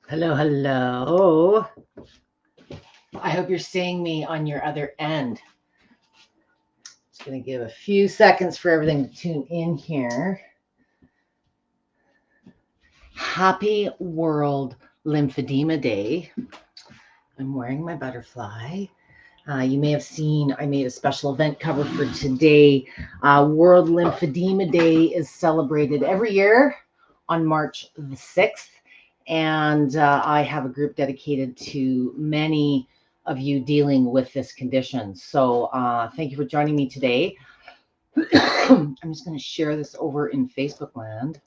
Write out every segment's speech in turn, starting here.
Hello, hello. I hope you're seeing me on your other end. Just going to give a few seconds for everything to tune in here. Happy World Lymphedema Day. I'm wearing my butterfly. You may have seen I made a special event cover for today. World Lymphedema Day is celebrated every year on March the 6th. And I have a group dedicated to many of you dealing with this condition. So thank you for joining me today. I'm just going to share this over in Facebook land.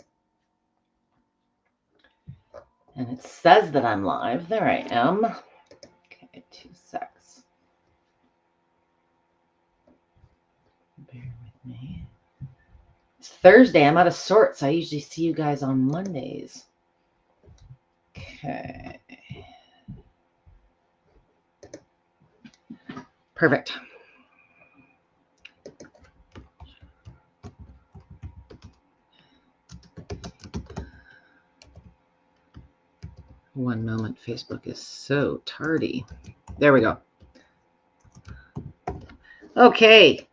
And it says that I'm live. There I am. Okay, 2 secs. Bear with me. It's Thursday. I'm out of sorts. I usually see you guys on Mondays. Okay. Perfect. One moment. Facebook is so tardy. There we go. Okay.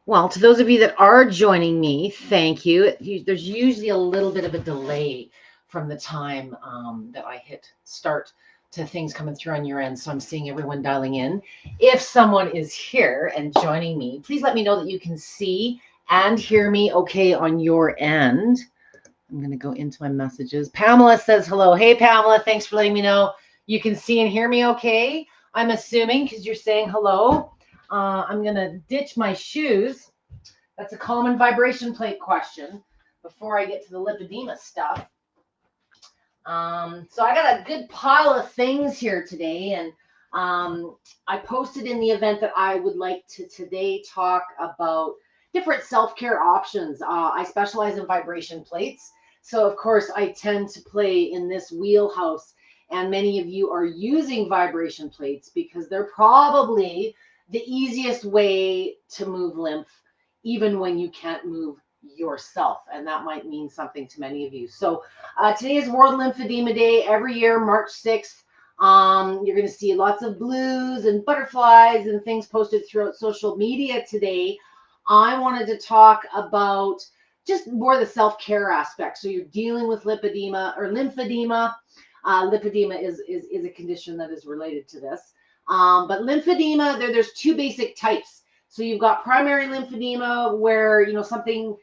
Well, to those of you that are joining me, thank you. There's usually a little bit of a delay from the time that I hit start to things coming through on your end. So I'm seeing everyone dialing in. If someone is here and joining me, please let me know that you can see and hear me okay on your end. I'm going to go into my messages. Pamela says hello. Hey, Pamela, thanks for letting me know you can see and hear me okay. I'm assuming because you're saying hello. I'm going to ditch my shoes. That's a common vibration plate question before I get to the lymphedema stuff. So I got a good pile of things here today, and I posted in the event that I would like to today talk about different self-care options. I specialize in vibration plates, so of course I tend to play in this wheelhouse, and many of you are using vibration plates because they're probably the easiest way to move lymph, even when you can't move yourself, and that might mean something to many of you. So today is World Lymphedema Day. Every year, March 6th, you're going to see lots of blues and butterflies and things posted throughout social media today. I wanted to talk about just more the self-care aspect. So you're dealing with lymphedema or lymphedema. Lymphedema is a condition that is related to this. But lymphedema, there's two basic types. So you've got primary lymphedema, where something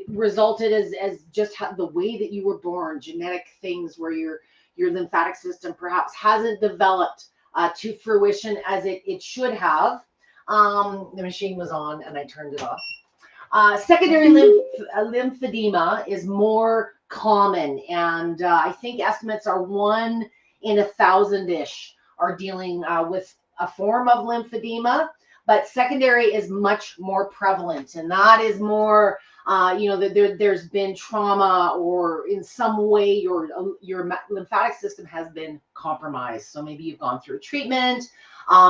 resulted as just the way that you were born, genetic things where your lymphatic system perhaps hasn't developed to fruition as it should have. The machine was on and I turned it off. Secondary lymphedema is more common, and I think estimates are 1 in 1,000-ish are dealing with a form of lymphedema, but secondary is much more prevalent, and that is more, there's been trauma, or in some way your lymphatic system has been compromised. So maybe you've gone through treatment,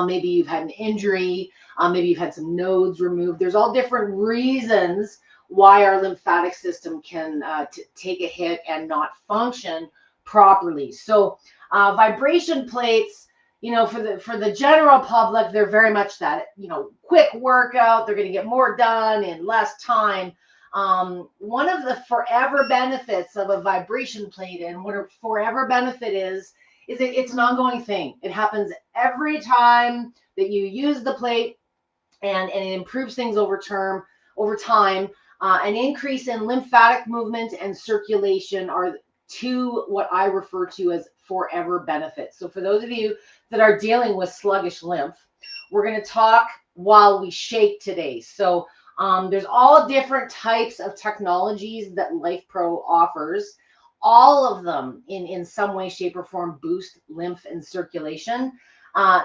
maybe you've had an injury, maybe you've had some nodes removed. There's all different reasons why our lymphatic system can take a hit and not function properly. So vibration plates, for the general public, they're very much that, quick workout. They're going to get more done in less time. One of the forever benefits of a vibration plate, and what a forever benefit is it's an ongoing thing. It happens every time that you use the plate, and it improves things over time. An increase in lymphatic movement and circulation are two what I refer to as forever benefits. So for those of you that are dealing with sluggish lymph, we're going to talk while we shake today. So there's all different types of technologies that LifePro offers. All of them in some way, shape, or form boost lymph and circulation.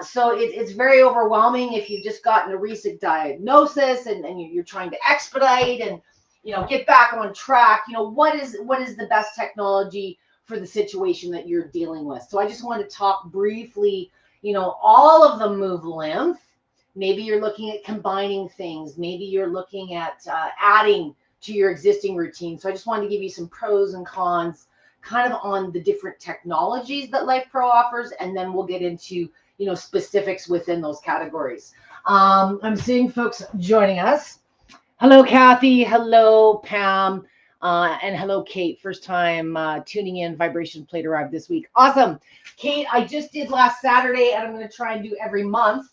So it's very overwhelming if you've just gotten a recent diagnosis and you're trying to expedite and get back on track. What is the best technology for the situation that you're dealing with? So I just want to talk briefly. All of them move lymph. Maybe you're looking at combining things. Maybe you're looking at adding to your existing routine. So I just wanted to give you some pros and cons kind of on the different technologies that Life Pro offers, and then we'll get into, specifics within those categories. I'm seeing folks joining us. Hello, Kathy. Hello, Pam. And hello, Kate. First time tuning in. Vibration plate arrived this week. Awesome. Kate, I just did last Saturday, and I'm going to try and do every month.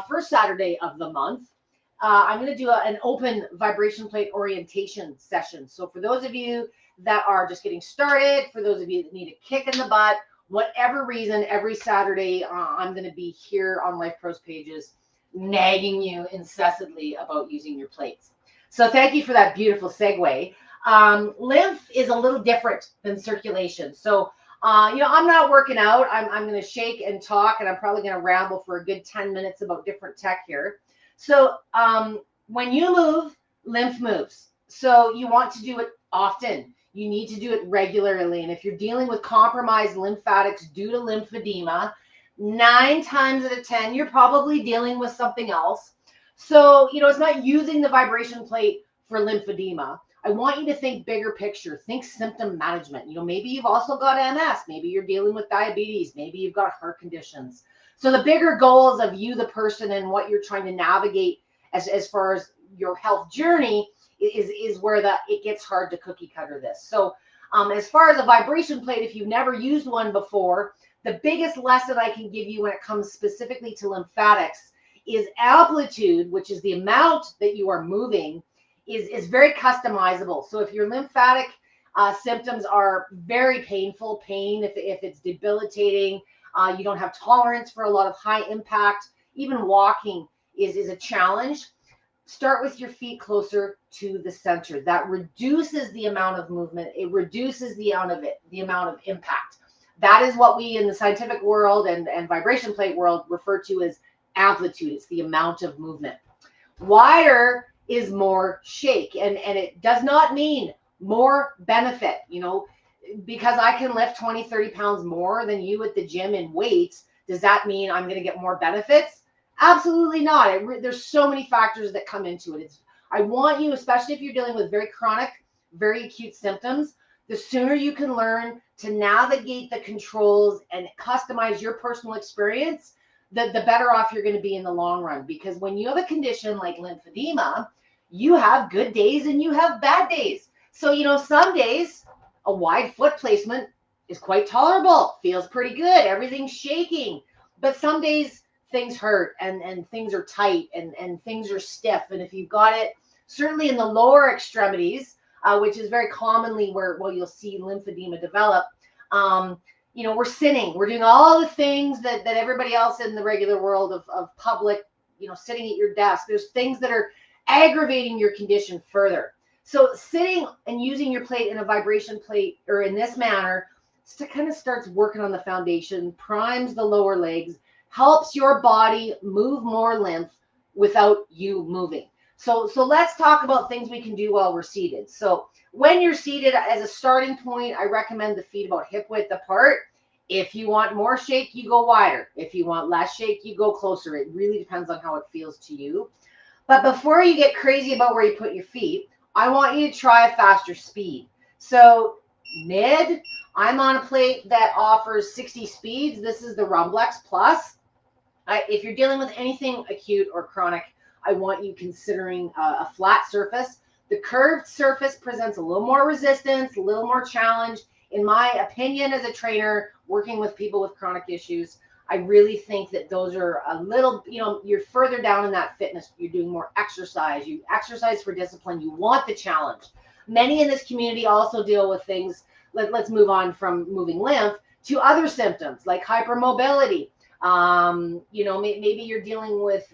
First Saturday of the month, I'm going to do an open vibration plate orientation session. So for those of you that are just getting started, for those of you that need a kick in the butt, whatever reason, every Saturday, I'm going to be here on Life Pro's pages, nagging you incessantly about using your plates. So thank you for that beautiful segue. Lymph is a little different than circulation. So, I'm not working out. I'm going to shake and talk, and I'm probably going to ramble for a good 10 minutes about different tech here. So when you move, lymph moves. So you want to do it often. You need to do it regularly. And if you're dealing with compromised lymphatics due to lymphedema, 9 times out of 10, you're probably dealing with something else. So, it's not using the vibration plate for lymphedema. I want you to think bigger picture. Think symptom management. Maybe you've also got MS. Maybe you're dealing with diabetes. Maybe you've got heart conditions. So the bigger goals of you, the person, and what you're trying to navigate as far as your health journey is where it gets hard to cookie cutter this. So as far as a vibration plate, if you've never used one before, the biggest lesson I can give you when it comes specifically to lymphatics is amplitude, which is the amount that you are moving, is very customizable. So if your lymphatic symptoms are very painful, if it's debilitating, you don't have tolerance for a lot of high impact, even walking is a challenge, start with your feet closer to the center. That reduces the amount of movement. It reduces the amount of impact. That is what we in the scientific world and vibration plate world refer to as amplitude. It's the amount of movement. Wider is more shake, and it does not mean more benefit. Because I can lift 20, 30 pounds more than you at the gym in weights, does that mean I'm going to get more benefits? Absolutely not. There's so many factors that come into it. I want you, especially if you're dealing with very chronic, very acute symptoms, the sooner you can learn to navigate the controls and customize your personal experience, the better off you're going to be in the long run. Because when you have a condition like lymphedema, you have good days and you have bad days. So, some days a wide foot placement is quite tolerable, feels pretty good, everything's shaking. But some days things hurt and things are tight and things are stiff. And if you've got it, certainly in the lower extremities, which is very commonly where you'll see lymphedema develop, we're sitting, we're doing all the things that everybody else in the regular world of public, sitting at your desk. There's things that are aggravating your condition further. So sitting and using your plate in a vibration plate or in this manner kind of starts working on the foundation, primes the lower legs, helps your body move more lymph without you moving. So let's talk about things we can do while we're seated. So when you're seated, as a starting point, I recommend the feet about hip width apart. If you want more shake, you go wider. If you want less shake, you go closer. It really depends on how it feels to you. But before you get crazy about where you put your feet, I want you to try a faster speed. So mid, I'm on a plate that offers 60 speeds. This is the Rumblex Plus. If you're dealing with anything acute or chronic, I want you considering a flat surface. The curved surface presents a little more resistance, a little more challenge. In my opinion, as a trainer working with people with chronic issues, I really think that those are a little, you're further down in that fitness. You're doing more exercise. You exercise for discipline. You want the challenge. Many in this community also deal with things. Let's move on from moving lymph to other symptoms like hypermobility. Maybe you're dealing with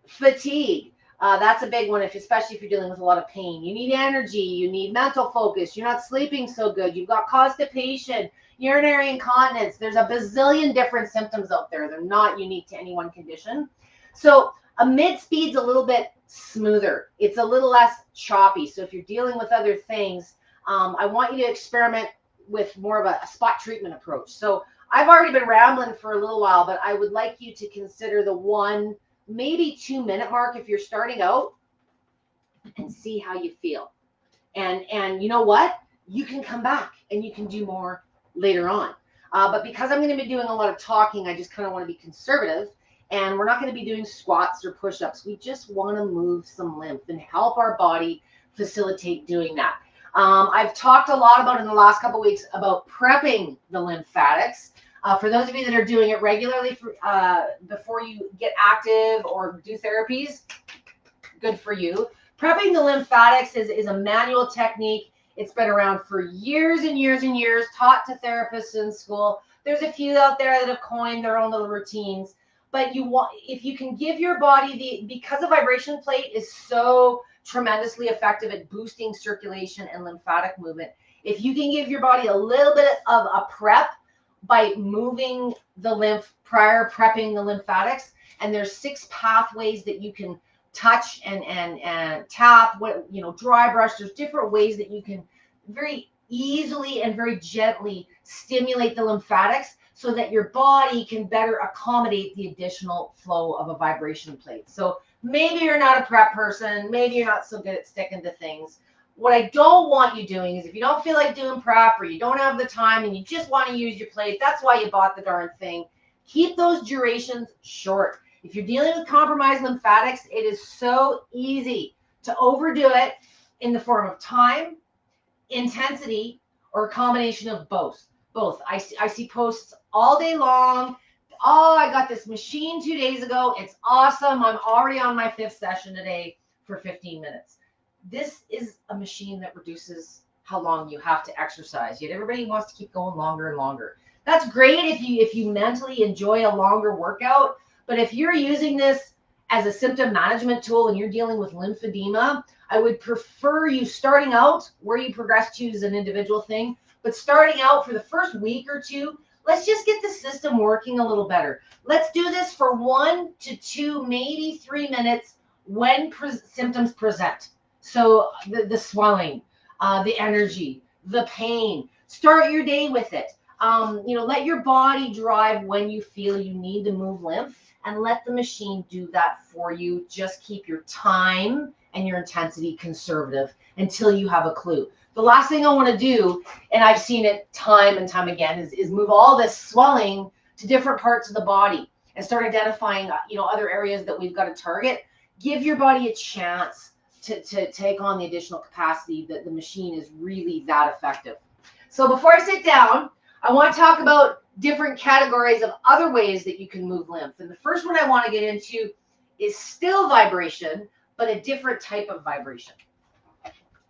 fatigue. That's a big one, especially if you're dealing with a lot of pain. You need energy. You need mental focus. You're not sleeping so good. You've got constipation, urinary incontinence. There's a bazillion different symptoms out there. They're not unique to any one condition. So a mid speed's a little bit smoother. It's a little less choppy. So if you're dealing with other things, I want you to experiment with more of a spot treatment approach. So I've already been rambling for a little while, but I would like you to consider the 1, maybe 2 minute mark if you're starting out and see how you feel. And you know what? you can come back and you can do more later on. But because I'm going to be doing a lot of talking, I just kind of want to be conservative. And we're not going to be doing squats or push-ups. We just want to move some lymph and help our body facilitate doing that. I've talked a lot about in the last couple of weeks about prepping the lymphatics. For those of you that are doing it regularly before you get active or do therapies, good for you. Prepping the lymphatics is a manual technique. It's been around for years and years and years, taught to therapists in school. There's a few out there that have coined their own little routines. But if you can give your body because a vibration plate is so tremendously effective at boosting circulation and lymphatic movement, if you can give your body a little bit of a prep by moving the lymph prior prepping the lymphatics, and there's 6 pathways that you can touch and tap, dry brush. There's different ways that you can very easily and very gently stimulate the lymphatics so that your body can better accommodate the additional flow of a vibration plate. So maybe you're not a prep person, maybe you're not so good at sticking to things. What I don't want you doing is, if you don't feel like doing prep or you don't have the time and you just want to use your plate, that's why you bought the darn thing. Keep those durations short. If you're dealing with compromised lymphatics, it is so easy to overdo it in the form of time, intensity, or a combination of both. I see posts all day long. Oh, I got this machine 2 days ago. It's awesome. I'm already on my 5th session today for 15 minutes. This is a machine that reduces how long you have to exercise. Yet everybody wants to keep going longer and longer. That's great if you mentally enjoy a longer workout. But if you're using this as a symptom management tool and you're dealing with lymphedema, I would prefer you starting out where you progress to as an individual thing. But starting out for the first week or 2, let's just get the system working a little better. Let's do this for 1 to 2, maybe 3 minutes when symptoms present. So the swelling, the energy, the pain. Start your day with it. Let your body drive when you feel you need to move lymph, and let the machine do that for you. Just keep your time and your intensity conservative until you have a clue. The last thing I want to do, and I've seen it time and time again, is move all this swelling to different parts of the body and start identifying, other areas that we've got to target. Give your body a chance to take on the additional capacity that the machine is really that effective. So before I sit down, I want to talk about different categories of other ways that you can move lymph. And the first one I want to get into is still vibration, but a different type of vibration.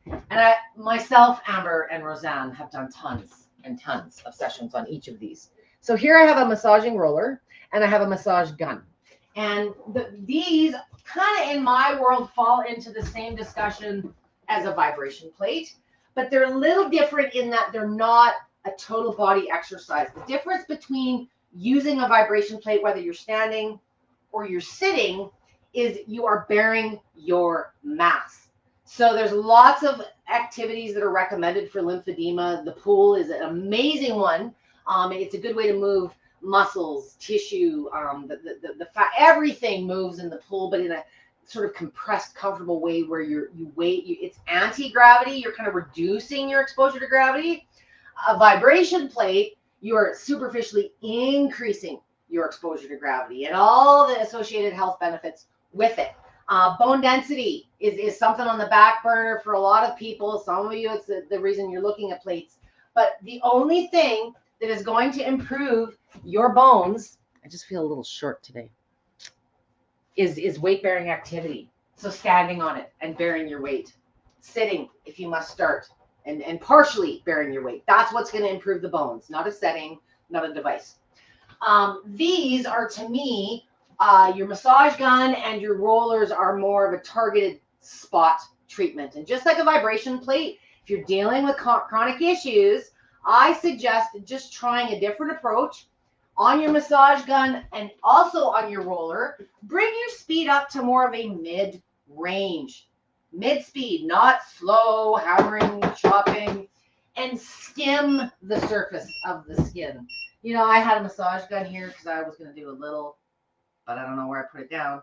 And myself, Amber, and Roseanne have done tons and tons of sessions on each of these. So here I have a massaging roller and I have a massage gun. And these kind of in my world fall into the same discussion as a vibration plate, but they're a little different in that they're not a total body exercise. The difference between using a vibration plate, whether you're standing or you're sitting, is you are bearing your mass. So there's lots of activities that are recommended for lymphedema. The pool is an amazing one. It's a good way to move muscles, tissue, the fat, everything moves in the pool, but in a sort of compressed, comfortable way where it's anti-gravity. You're kind of reducing your exposure to gravity. A vibration plate, you're superficially increasing your exposure to gravity and all the associated health benefits with it. Bone density is something on the back burner for a lot of people. Some of you, it's the reason you're looking at plates. But the only thing that is going to improve your bones, I just feel a little short today, is weight-bearing activity. So standing on it and bearing your weight. Sitting, if you must start, and partially bearing your weight. That's what's going to improve the bones, not a setting, not a device. These are, to me, your massage gun and your rollers are more of a targeted spot treatment. And just like a vibration plate, if you're dealing with chronic issues, I suggest just trying a different approach on your massage gun and also on your roller. Bring your speed up to more of a mid-range. Mid-speed, not slow, hammering, chopping, and skim the surface of the skin. I had a massage gun here because I was going to do a little, but I don't know where I put it down.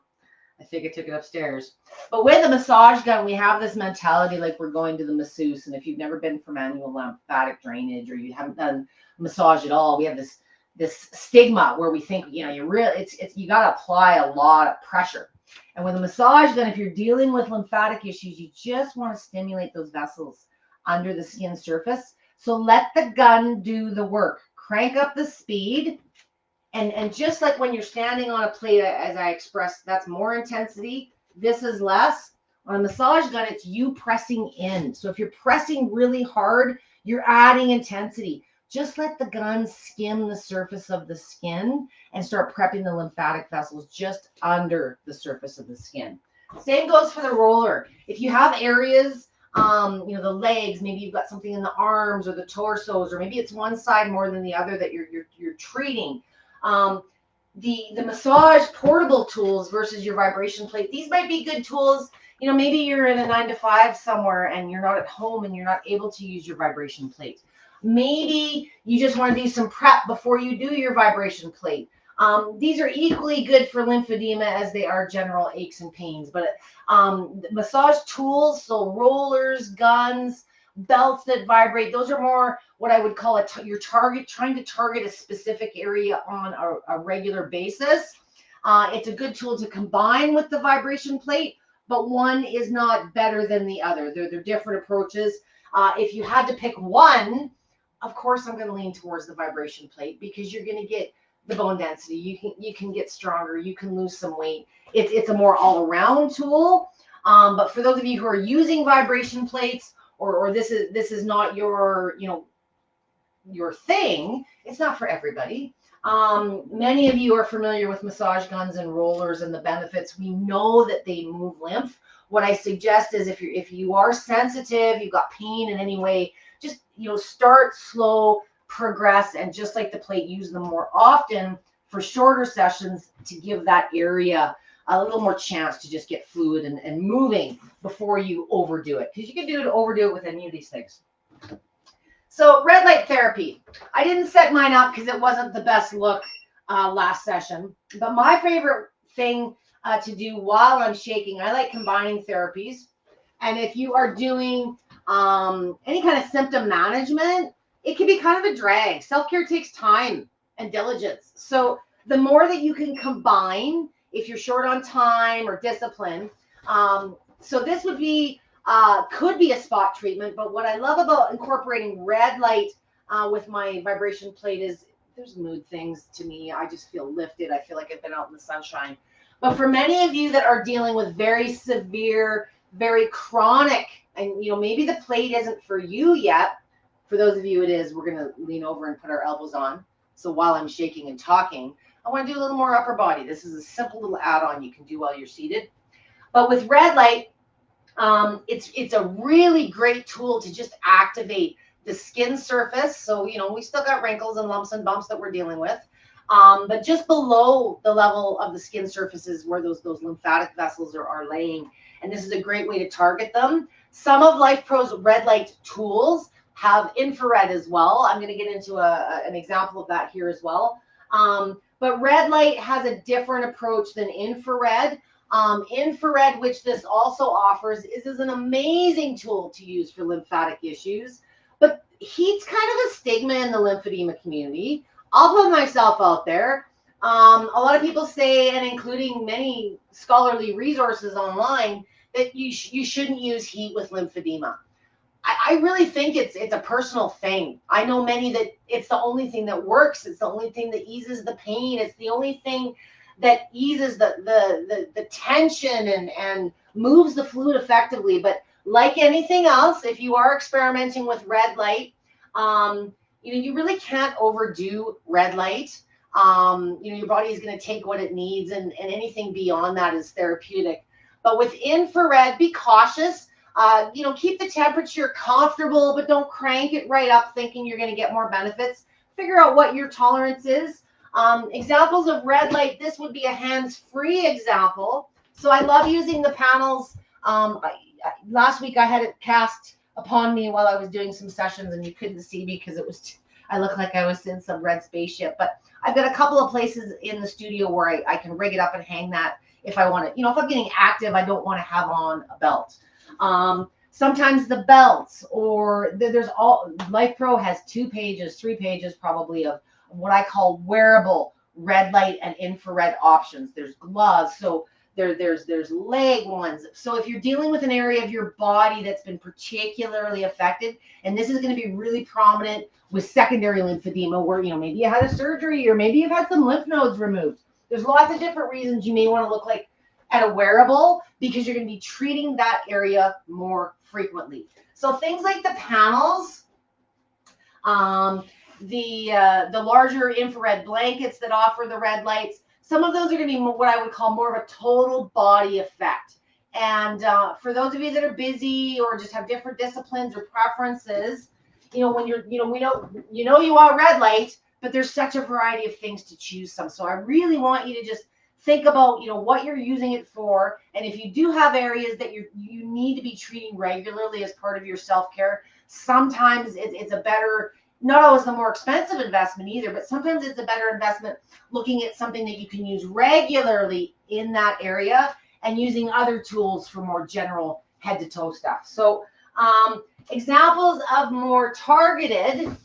I think I took it upstairs. But with a massage gun, we have this mentality like we're going to the masseuse. And if you've never been for manual lymphatic drainage or you haven't done massage at all, we have this stigma where we think, you know, you got to apply a lot of pressure. And with a massage gun, if you're dealing with lymphatic issues, you just want to stimulate those vessels under the skin surface. So let the gun do the work. Crank up the speed. And just like when you're standing on a plate, as I expressed, that's more intensity. This is less. On a massage gun, it's you pressing in. So if you're pressing really hard, you're adding intensity. Just let the gun skim the surface of the skin and start prepping the lymphatic vessels just under the surface of the skin. Same goes for the roller. If you have areas, you know, the legs, maybe you've got something in the arms or the torsos, or maybe it's one side more than the other that you're treating. The massage portable tools versus your vibration plate, these might be good tools. You know, maybe you're in a 9-to-5 somewhere and you're not at home and you're not able to use your vibration plate. Maybe you just want to do some prep before you do your vibration plate. These are equally good for lymphedema as they are general aches and pains. But massage tools, so rollers, guns, belts that vibrate, those are more what I would call your target, trying to target a specific area on a regular basis. It's a good tool to combine with the vibration plate, but one is not better than the other. They're different approaches. If you had to pick one, of course, I'm going to lean towards the vibration plate because you're going to get the bone density. You can get stronger. You can lose some weight. It's a more all-around tool. But for those of you who are using vibration plates, or this is not your, you know, your thing, it's not for everybody. Many of you are familiar with massage guns and rollers and the benefits. We know that they move lymph. What I suggest is if you are sensitive, you've got pain in any way, just, you know, start slow, progress, and just like the plate, use them more often for shorter sessions to give that area a little more chance to just get fluid and moving before you overdo it, because you can overdo it with any of these things. So red light therapy. I didn't set mine up because it wasn't the best look last session, but my favorite thing to do while I'm shaking, I like combining therapies. And if you are doing any kind of symptom management, it can be kind of a drag. Self-care takes time and diligence. So the more that you can combine, if you're short on time or discipline, so this would be, could be a spot treatment. But what I love about incorporating red light with my vibration plate is there's mood things to me. I just feel lifted. I feel like I've been out in the sunshine. But for many of you that are dealing with very severe, very chronic, and you know, maybe the plate isn't for you yet. For those of you it is, we're going to lean over and put our elbows on. So while I'm shaking and talking, I want to do a little more upper body. This is a simple little add-on you can do while you're seated. But with red light, it's a really great tool to just activate the skin surface. So, you know, we still got wrinkles and lumps and bumps that we're dealing with. But just below the level of the skin surfaces where those lymphatic vessels are laying. And this is a great way to target them. Some of LifePro's red light tools have infrared as well. I'm going to get into an example of that here as well. But red light has a different approach than infrared. Infrared, which this also offers, is an amazing tool to use for lymphatic issues. But heat's kind of a stigma in the lymphedema community. I'll put myself out there. A lot of people say, and including many scholarly resources online, that you shouldn't use heat with lymphedema. I really think it's a personal thing. I know many that it's the only thing that works. It's the only thing that eases the pain. It's the only thing that eases the tension and moves the fluid effectively. But like anything else, if you are experimenting with red light, you know, you really can't overdo red light. You know, your body is going to take what it needs, and anything beyond that is therapeutic. But with infrared, be cautious. You know, keep the temperature comfortable, but don't crank it right up thinking you're going to get more benefits. Figure out what your tolerance is. Examples of red light, this would be a hands-free example. So I love using the panels. Last week I had it cast upon me while I was doing some sessions, and you couldn't see me because it was I looked like I was in some red spaceship. But I've got a couple of places in the studio where I can rig it up and hang that if I want to. If I'm getting active, I don't want to have on a belt. Sometimes the belts, or there's Lymph Pro has 2 pages, 3 pages probably of what I call wearable red light and infrared options. There's gloves, so there's leg ones. So if you're dealing with an area of your body that's been particularly affected, and this is going to be really prominent with secondary lymphedema, where maybe you had a surgery, or maybe you've had some lymph nodes removed. There's lots of different reasons you may want to look like at a wearable, because you're going to be treating that area more frequently. So things like the panels, the larger infrared blankets that offer the red lights, some of those are going to be what I would call more of a total body effect. And for those of you that are busy or just have different disciplines or preferences, when you're, we know, you want red light, but there's such a variety of things to choose from. So I really want you to just think about, what you're using it for. And if you do have areas that you need to be treating regularly as part of your self-care, sometimes it's a better, not always the more expensive investment either, but sometimes it's a better investment looking at something that you can use regularly in that area and using other tools for more general head to toe stuff. So examples of more targeted,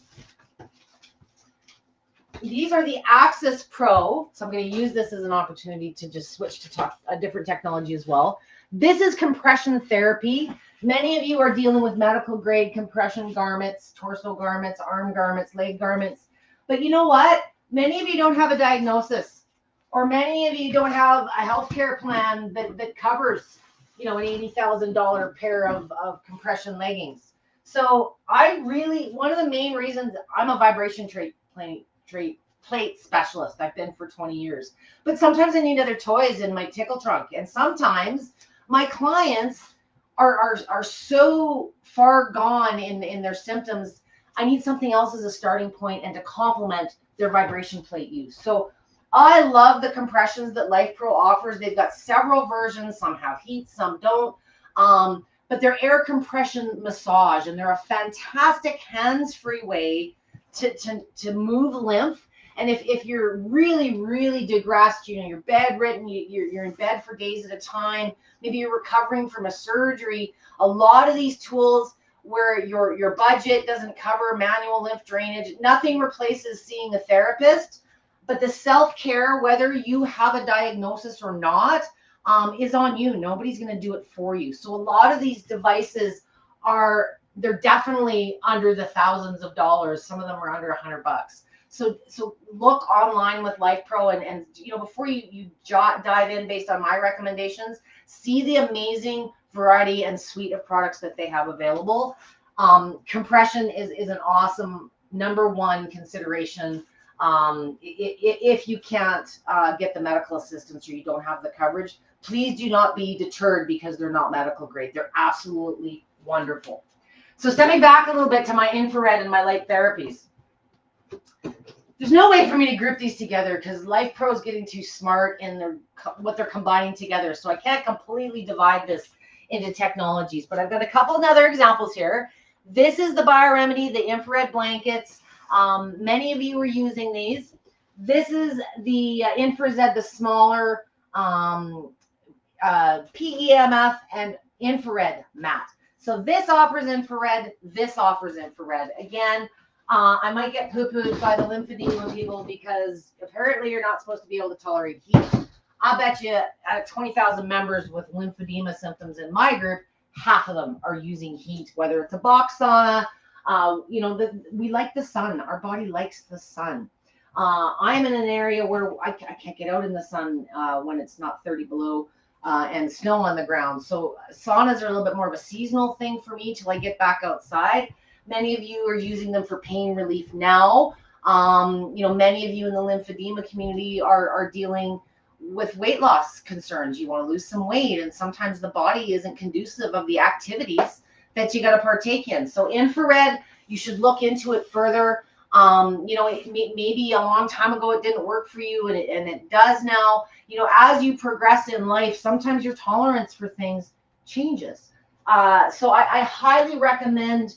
these are the Axis Pro. So I'm going to use this as an opportunity to just switch to talk a different technology as well. This is compression therapy. Many of you are dealing with medical grade compression garments, torso garments, arm garments, leg garments. But you know what? Many of you don't have a diagnosis, or many of you don't have a healthcare plan that covers, an $80,000 pair of compression leggings. So one of the main reasons I'm a vibration plate specialist. I've been for 20 years. But sometimes I need other toys in my tickle trunk. And sometimes my clients are so far gone in their symptoms, I need something else as a starting point and to complement their vibration plate use. So I love the compressions that Lymph Pro offers. They've got several versions. Some have heat, some don't. But they're air compression massage, and they're a fantastic hands-free way to move lymph. And if you're really, really digressed, you're bedridden, you're in bed for days at a time, maybe you're recovering from a surgery, a lot of these tools where your budget doesn't cover manual lymph drainage, nothing replaces seeing a therapist, but the self-care, whether you have a diagnosis or not, is on you. Nobody's going to do it for you. So a lot of these devices they're definitely under the thousands of dollars. Some of them are under $100. So look online with Lymph Pro, and before you dive in based on my recommendations, see the amazing variety and suite of products that they have available. Compression is an awesome #1 consideration. If you can't get the medical assistance or you don't have the coverage, please do not be deterred because they're not medical grade. They're absolutely wonderful. So stepping back a little bit to my infrared and my light therapies. There's no way for me to group these together because Lymph Pro is getting too smart in what they're combining together. So I can't completely divide this into technologies, but I've got a couple of other examples here. This is the BioRemedy, the infrared blankets. Many of you are using these. This is the InfraZ, the smaller PEMF and infrared mat. So this offers infrared, this offers infrared. Again, I might get poo-pooed by the lymphedema people because apparently you're not supposed to be able to tolerate heat. I bet you out of 20,000 members with lymphedema symptoms in my group, half of them are using heat, whether it's a box sauna. We like the sun. Our body likes the sun. I'm in an area where I can't get out in the sun when it's not 30 below. And snow on the ground. So saunas are a little bit more of a seasonal thing for me till I get back outside. Many of you are using them for pain relief now. Many of you in the lymphedema community are dealing with weight loss concerns. You want to lose some weight, and sometimes the body isn't conducive of the activities that you got to partake in. So infrared, you should look into it further. Maybe a long time ago it didn't work for you, and it does now. As you progress in life, sometimes your tolerance for things changes. So I highly recommend.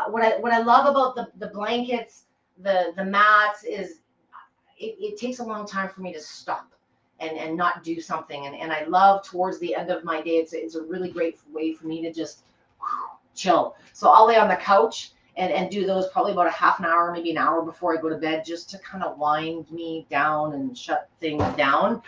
What I love about the blankets, the mats is it takes a long time for me to stop and not do something. And I love towards the end of my day, it's a really great way for me to just chill. So I'll lay on the couch and do those probably about a half an hour, maybe an hour before I go to bed, just to kind of wind me down and shut things down.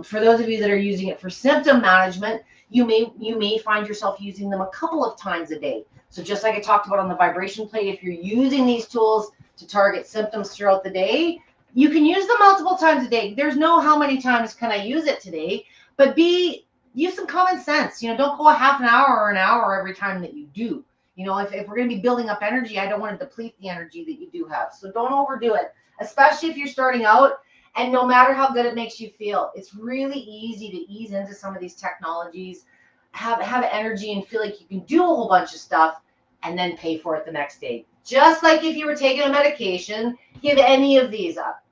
For those of you that are using it for symptom management, you may find yourself using them a couple of times a day. So just like I talked about on the vibration plate, if you're using these tools to target symptoms throughout the day, you can use them multiple times a day. There's no how many times can I use it today, but use some common sense. Don't go a half an hour or an hour every time that you do. If we're going to be building up energy, I don't want to deplete the energy that you do have. So don't overdo it, especially if you're starting out. And no matter how good it makes you feel, it's really easy to ease into some of these technologies, have energy and feel like you can do a whole bunch of stuff and then pay for it the next day. Just like if you were taking a medication, give any of these up.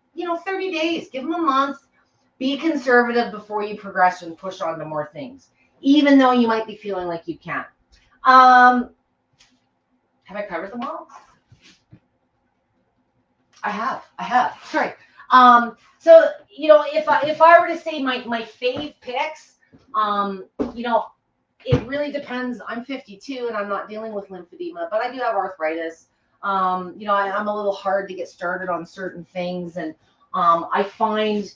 30 days, give them a month. Be conservative before you progress and push on to more things, even though you might be feeling like you can't. Have I covered them all? I have. Sorry. So if I were to say my fave picks, it really depends. I'm 52 and I'm not dealing with lymphedema, but I do have arthritis. I'm a little hard to get started on certain things, and I find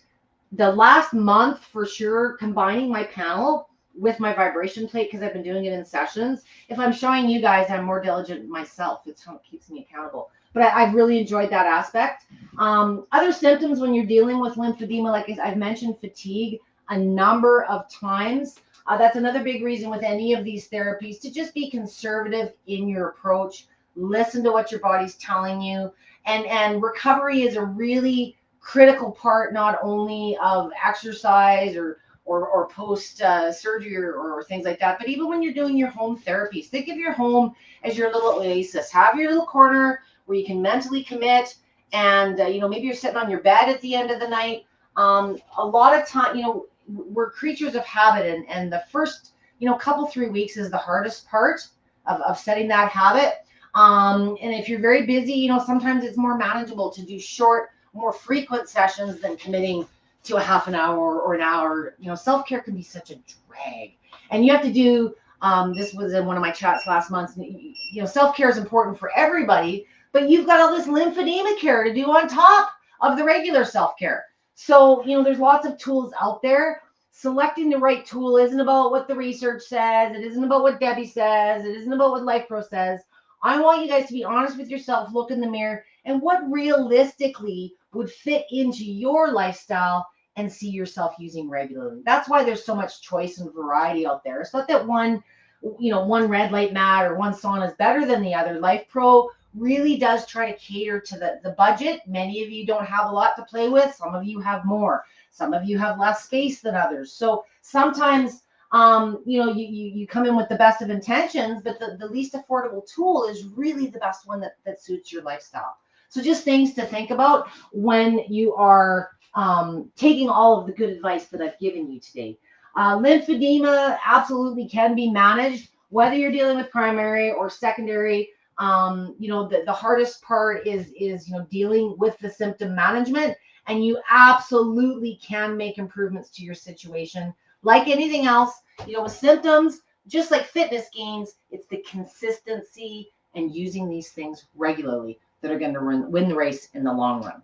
the last month for sure combining my panel with my vibration plate, because I've been doing it in sessions. If I'm showing you guys, I'm more diligent myself. It's what keeps me accountable. But I've really enjoyed that aspect. Other symptoms when you're dealing with lymphedema, like I've mentioned, fatigue a number of times. That's another big reason with any of these therapies to just be conservative in your approach. Listen to what your body's telling you. And recovery is a really critical part, not only of exercise or post surgery or things like that, but even when you're doing your home therapies. Think of your home as your little oasis. Have your little corner where you can mentally commit, and maybe you're sitting on your bed at the end of the night. A lot of time, we're creatures of habit, and the first couple 3 weeks is the hardest part of setting that habit. And if you're very busy, sometimes it's more manageable to do short, more frequent sessions than committing to a half an hour or an hour. Self-care can be such a drag, and you have to do this was in one of my chats last month. Self-care is important for everybody, but you've got all this lymphedema care to do on top of the regular self-care. So there's lots of tools out there. Selecting the right tool isn't about what the research says. It isn't about what Debby says. It isn't about what LifePro says. I want you guys to be honest with yourself, look in the mirror, and what realistically would fit into your lifestyle and see yourself using regularly. That's why there's so much choice and variety out there. It's not that one red light mat or one sauna is better than the other. LifePro really does try to cater to the budget. Many of you don't have a lot to play with. Some of you have more. Some of you have less space than others. So sometimes you come in with the best of intentions, but the least affordable tool is really the best one that suits your lifestyle. So just things to think about when you are taking all of the good advice that I've given you today. Lymphedema absolutely can be managed, whether you're dealing with primary or secondary. The hardest part is dealing with the symptom management, and you absolutely can make improvements to your situation. Like anything else, with symptoms, just like fitness gains, it's the consistency and using these things regularly that are going to win the race in the long run.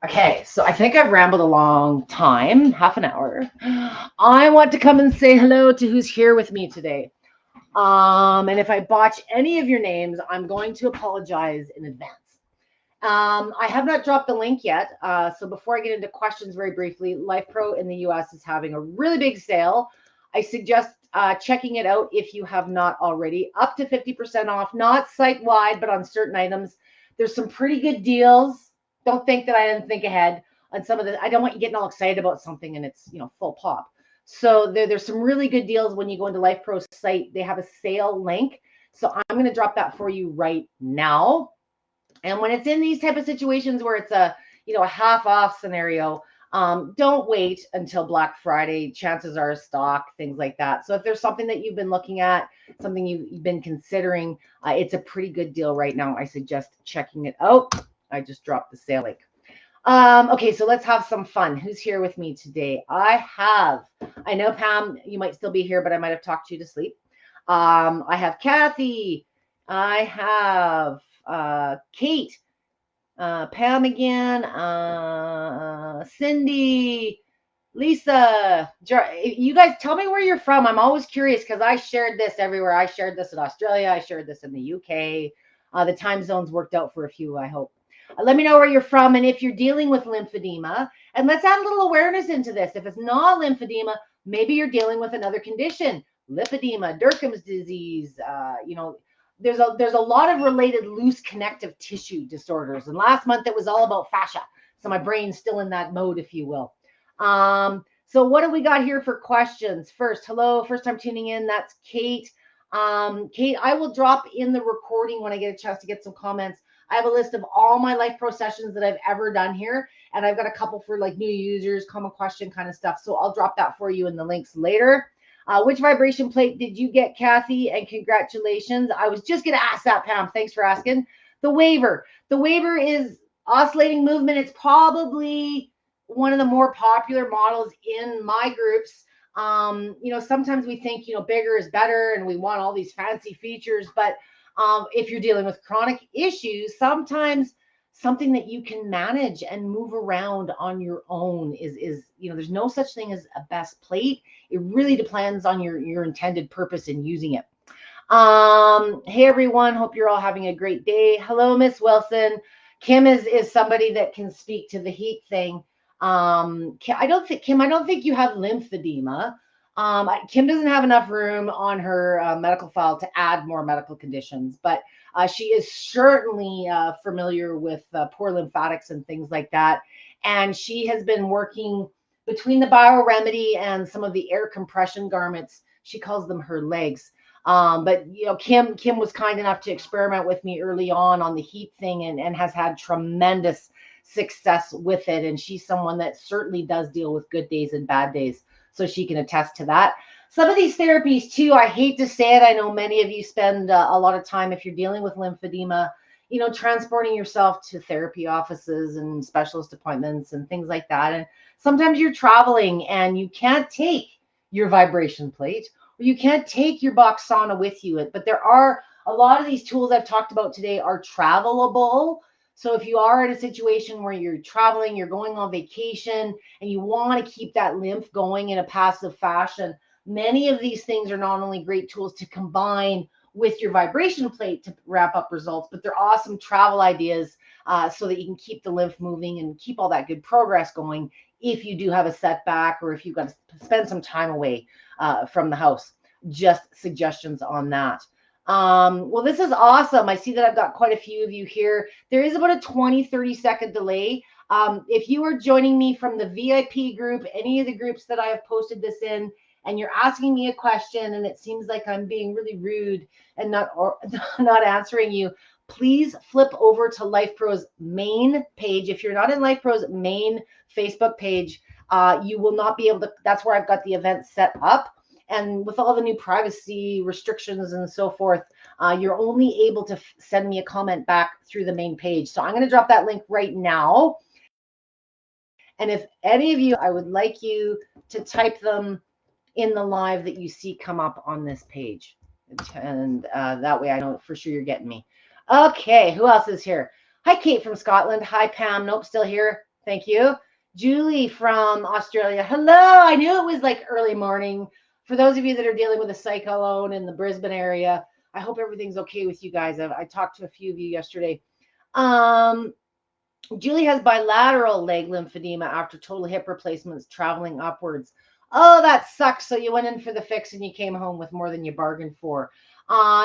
Okay, so I think I've rambled a long time, half an hour. I want to come and say hello to who's here with me today. And if I botch any of your names, I'm going to apologize in advance. I have not dropped the link yet. So before I get into questions very briefly, LifePro in the US is having a really big sale. I suggest checking it out if you have not already. Up to 50% off, not site-wide, but on certain items. There's some pretty good deals. Don't think that I didn't think ahead on some of the. I don't want you getting all excited about something and it's full pop. So there's some really good deals when you go into LifePro's site. They have a sale link. So I'm going to drop that for you right now. And when it's in these type of situations where it's a half off scenario, don't wait until Black Friday. Chances are stock, things like that. So if there's something that you've been looking at, something you've been considering, it's a pretty good deal right now. I suggest checking it out. I just dropped the sale link. Okay, so let's have some fun. Who's here with me today? I know Pam, you might still be here, but I might have talked you to sleep. I have Kathy. I have Kate, Pam again, Cindy, Lisa. You guys tell me where you're from. I'm always curious because I shared this everywhere. I shared this in Australia. I shared this in the UK. The time zones worked out for a few, I hope. Let me know where you're from and if you're dealing with lymphedema. And let's add a little awareness into this. If it's not lymphedema, maybe you're dealing with another condition, lipedema, Derkham's disease. There's a lot of related loose connective tissue disorders. And last month it was all about fascia. So my brain's still in that mode, if you will. So what do we got here for questions? First, hello, first time tuning in. That's Kate. Kate, I will drop in the recording when I get a chance to get some comments. I have a list of all my Life Pro sessions that I've ever done here. And I've got a couple for like new users, common question kind of stuff. So I'll drop that for you in the links later. Which vibration plate did you get, Kathy? And congratulations. I was just going to ask that, Pam. Thanks for asking. The waiver. The waiver is oscillating movement. It's probably one of the more popular models in my groups. Sometimes we think, bigger is better and we want all these fancy features. But if you're dealing with chronic issues, sometimes something that you can manage and move around on your own is there's no such thing as a best plate. It really depends on your intended purpose in using it. Hey everyone, hope you're all having a great day. Hello, Miss Wilson. Kim is somebody that can speak to the heat thing. I don't think you have lymphedema. Kim doesn't have enough room on her medical file to add more medical conditions, but she is certainly familiar with poor lymphatics and things like that. And she has been working between the bioremedy and some of the air compression garments. She calls them her legs. But Kim was kind enough to experiment with me early on the heat thing and has had tremendous success with it. And she's someone that certainly does deal with good days and bad days. So she can attest to that. Some of these therapies too, I hate to say it. I know many of you spend a lot of time, if you're dealing with lymphedema, transporting yourself to therapy offices and specialist appointments and things like that. And sometimes you're traveling and you can't take your vibration plate or you can't take your box sauna with you. But there are a lot of these tools I've talked about today are travelable. So if you are in a situation where you're traveling, you're going on vacation, and you want to keep that lymph going in a passive fashion, many of these things are not only great tools to combine with your vibration plate to wrap up results, but they're awesome travel ideas so that you can keep the lymph moving and keep all that good progress going if you do have a setback or if you've got to spend some time away from the house. Just suggestions on that. Well, this is awesome. I see that I've got quite a few of you here. There is about a 20-30 second delay. If you are joining me from the VIP group, any of the groups that I have posted this in, and you're asking me a question and it seems like I'm being really rude and not answering you, please flip over to Life Pro's main page. If you're not in Life Pro's main Facebook page, you will not be able to, that's where I've got the event set up. And with all the new privacy restrictions and so forth, you're only able to send me a comment back through the main page. So I'm going to drop that link right now. And if any of you, I would like you to type them in the live that you see come up on this page. And that way I know for sure you're getting me. Okay, who else is here? Hi, Kate from Scotland. Hi, Pam. Nope, still here. Thank you. Julie from Australia. Hello. I knew it was like early morning. For those of you that are dealing with a cyclone in the Brisbane area, I hope everything's okay with you guys. I talked to a few of you yesterday. Julie has bilateral leg lymphedema after total hip replacements traveling upwards. Oh, that sucks. So you went in for the fix and you came home with more than you bargained for.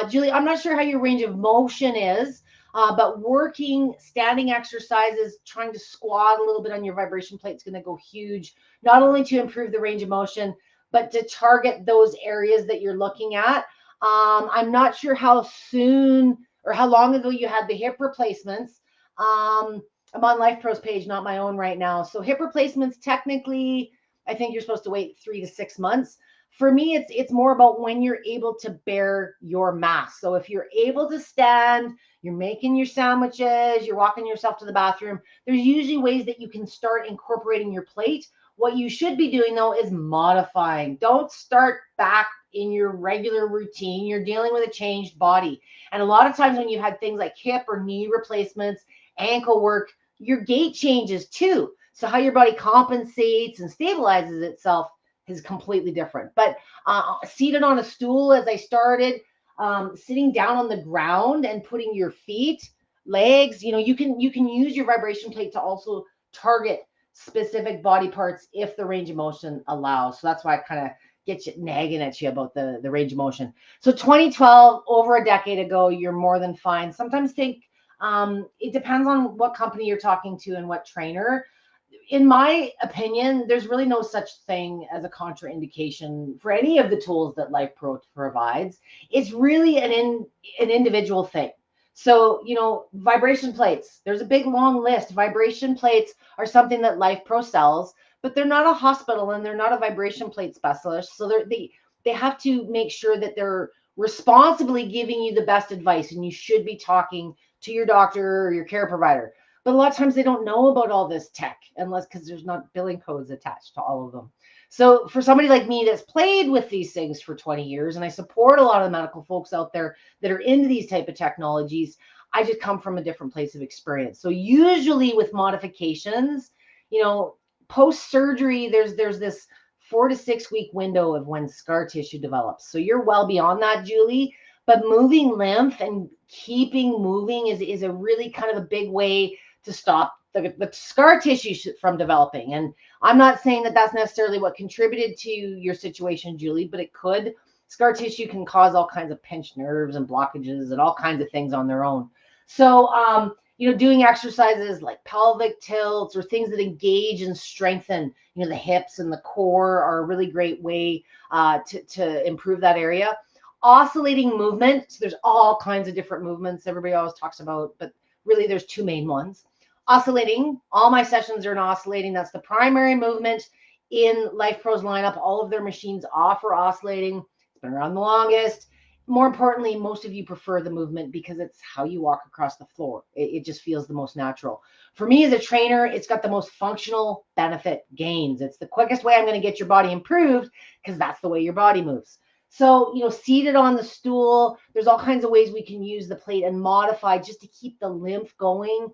Julie, I'm not sure how your range of motion is, but working standing exercises, trying to squat a little bit on your vibration plate is going to go huge, not only to improve the range of motion, but to target those areas that you're looking at. I'm not sure how soon or how long ago you had the hip replacements. I'm on Life Pro's page, not my own right now. So hip replacements, technically, I think you're supposed to wait 3 to 6 months. For me, it's more about when you're able to bear your mass. So if you're able to stand, you're making your sandwiches, you're walking yourself to the bathroom, there's usually ways that you can start incorporating your plate. What you should be doing though is modifying. Don't start back in your regular routine. You're dealing with a changed body. And a lot of times when you had things like hip or knee replacements, ankle work, your gait changes too. So how your body compensates and stabilizes itself is completely different. But seated on a stool as I started, sitting down on the ground and putting your feet, legs, you can use your vibration plate to also target specific body parts if the range of motion allows. So that's why I kind of get you nagging at you about the range of motion. So 2012, over a decade ago, you're more than fine. Sometimes think it depends on what company you're talking to and what trainer. In my opinion, there's really no such thing as a contraindication for any of the tools that Life Pro provides. It's really an individual thing. So, vibration plates, there's a big long list. Vibration plates are something that Life Pro sells, but they're not a hospital and they're not a vibration plate specialist. So they have to make sure that they're responsibly giving you the best advice, and you should be talking to your doctor or your care provider. But a lot of times they don't know about all this tech because there's not billing codes attached to all of them. So for somebody like me that's played with these things for 20 years, and I support a lot of the medical folks out there that are into these type of technologies, I just come from a different place of experience. So usually with modifications, post-surgery, there's this 4 to 6 week window of when scar tissue develops. So you're well beyond that, Julie. But moving lymph and keeping moving is a really kind of a big way to stop the scar tissue from developing. And I'm not saying that that's necessarily what contributed to your situation, Julie, but it could. Scar tissue can cause all kinds of pinched nerves and blockages and all kinds of things on their own. So, doing exercises like pelvic tilts or things that engage and strengthen, the hips and the core are a really great way to improve that area. Oscillating movement. So there's all kinds of different movements everybody always talks about, but really there's two main ones. Oscillating. All my sessions are in oscillating. That's the primary movement in Life Pro's lineup. All of their machines offer oscillating. It's been around the longest. More importantly, most of you prefer the movement because it's how you walk across the floor. It just feels the most natural. For me as a trainer, it's got the most functional benefit gains. It's the quickest way I'm going to get your body improved because that's the way your body moves. So, seated on the stool, there's all kinds of ways we can use the plate and modify just to keep the lymph going,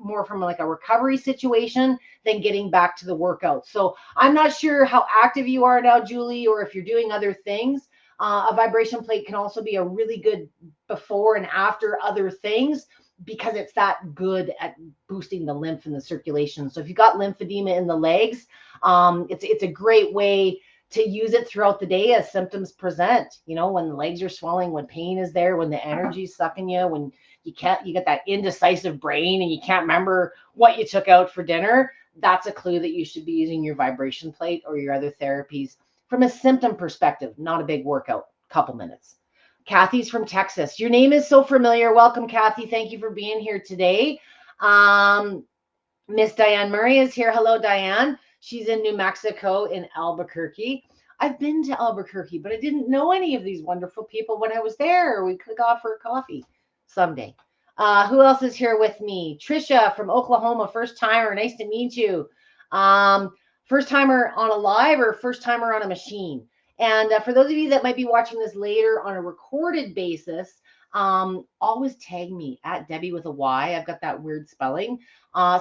more from like a recovery situation than getting back to the workout. So I'm not sure how active you are now, Julie, or if you're doing other things. A vibration plate can also be a really good before and after other things because it's that good at boosting the lymph and the circulation. So if you've got lymphedema in the legs, it's a great way to use it throughout the day as symptoms present, when the legs are swelling, when pain is there, when the energy's sucking you, when you get that indecisive brain and you can't remember what you took out for dinner. That's a clue that you should be using your vibration plate or your other therapies from a symptom perspective, not a big workout, couple minutes. Kathy's from Texas. Your name is so familiar. Welcome, Kathy. Thank you for being here today. Miss Diane Murray is here. Hello, Diane. She's in New Mexico in Albuquerque. I've been to Albuquerque, but I didn't know any of these wonderful people when I was there. We could go for a coffee someday. Who else is here with me? Trisha from Oklahoma, first timer. Nice to meet you. First timer on a live or first timer on a machine? And for those of you that might be watching this later on a recorded basis, always tag me at Debby with a Y. I've got that weird spelling.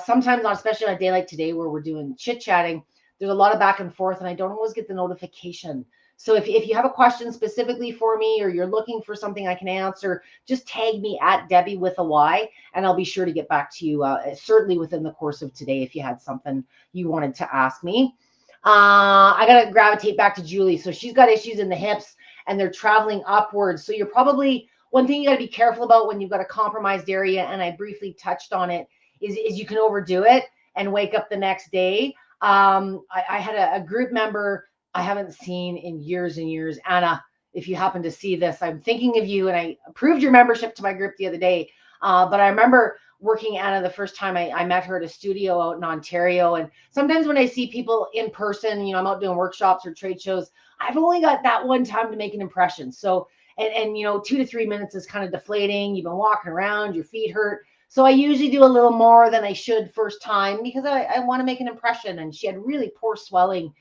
Sometimes, especially on a day like today where we're doing chit-chatting, there's a lot of back and forth and I don't always get the notification. So if you have a question specifically for me or you're looking for something I can answer, just tag me at Debby with a Y and I'll be sure to get back to you certainly within the course of today if you had something you wanted to ask me. I got to gravitate back to Julie. So she's got issues in the hips and they're traveling upwards. So you're probably, one thing you got to be careful about when you've got a compromised area, and I briefly touched on it, is you can overdo it and wake up the next day. I had a group member I haven't seen in years and years. Anna, if you happen to see this, I'm thinking of you, and I approved your membership to my group the other day. But I remember working Anna the first time I met her at a studio out in Ontario. And sometimes when I see people in person, I'm out doing workshops or trade shows, I've only got that one time to make an impression. So And 2 to 3 minutes is kind of deflating. You've been walking around, your feet hurt. So I usually do a little more than I should first time because I want to make an impression. And she had really poor swelling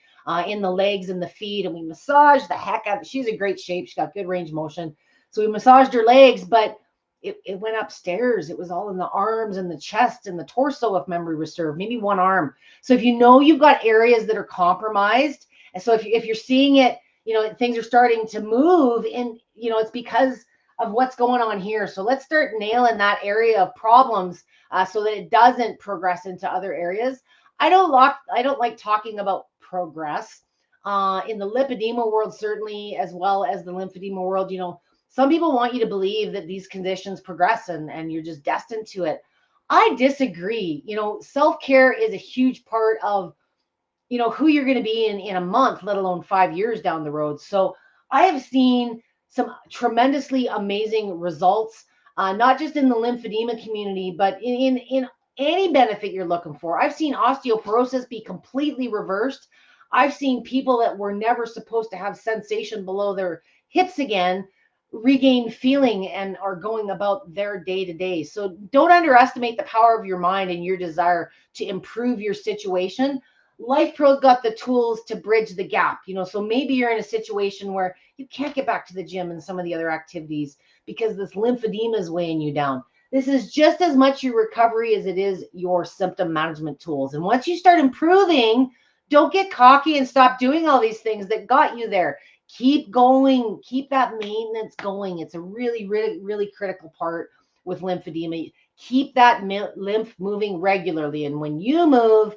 in the legs and the feet, and we massaged the heck out of it. She's in great shape. She's got good range of motion. So we massaged her legs, but it went upstairs. It was all in the arms and the chest and the torso, if memory was served, maybe one arm. So if you've got areas that are compromised, and so if you're seeing it, things are starting to move, and it's because of what's going on here. So let's start nailing that area of problems so that it doesn't progress into other areas. I don't like talking about progress in the lipedema world, certainly, as well as the lymphedema world. Some people want you to believe that these conditions progress and you're just destined to it. I disagree. Self-care is a huge part of, who you're going to be in a month, let alone 5 years down the road. So I have seen some tremendously amazing results, not just in the lymphedema community, but in any benefit you're looking for. I've seen osteoporosis be completely reversed. I've seen people that were never supposed to have sensation below their hips again regain feeling and are going about their day to day. So don't underestimate the power of your mind and your desire to improve your situation. Life Pro's got the tools to bridge the gap, so maybe you're in a situation where you can't get back to the gym and some of the other activities because this lymphedema is weighing you down. This is just as much your recovery as it is your symptom management tools. And once you start improving, don't get cocky and stop doing all these things that got you there. Keep going. Keep that maintenance going. It's a really, really, really critical part with lymphedema. Keep that lymph moving regularly. And when you move,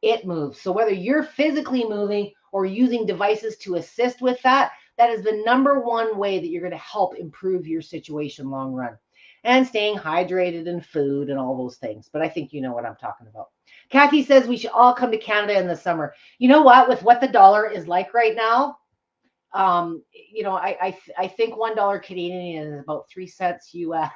it moves. So whether you're physically moving or using devices to assist with that, that is the number one way that you're going to help improve your situation long run. And staying hydrated and food and all those things. But I think you know what I'm talking about. Kathy says we should all come to Canada in the summer. You know what? With what the dollar is like right now, I think $1 Canadian is about 3 cents US.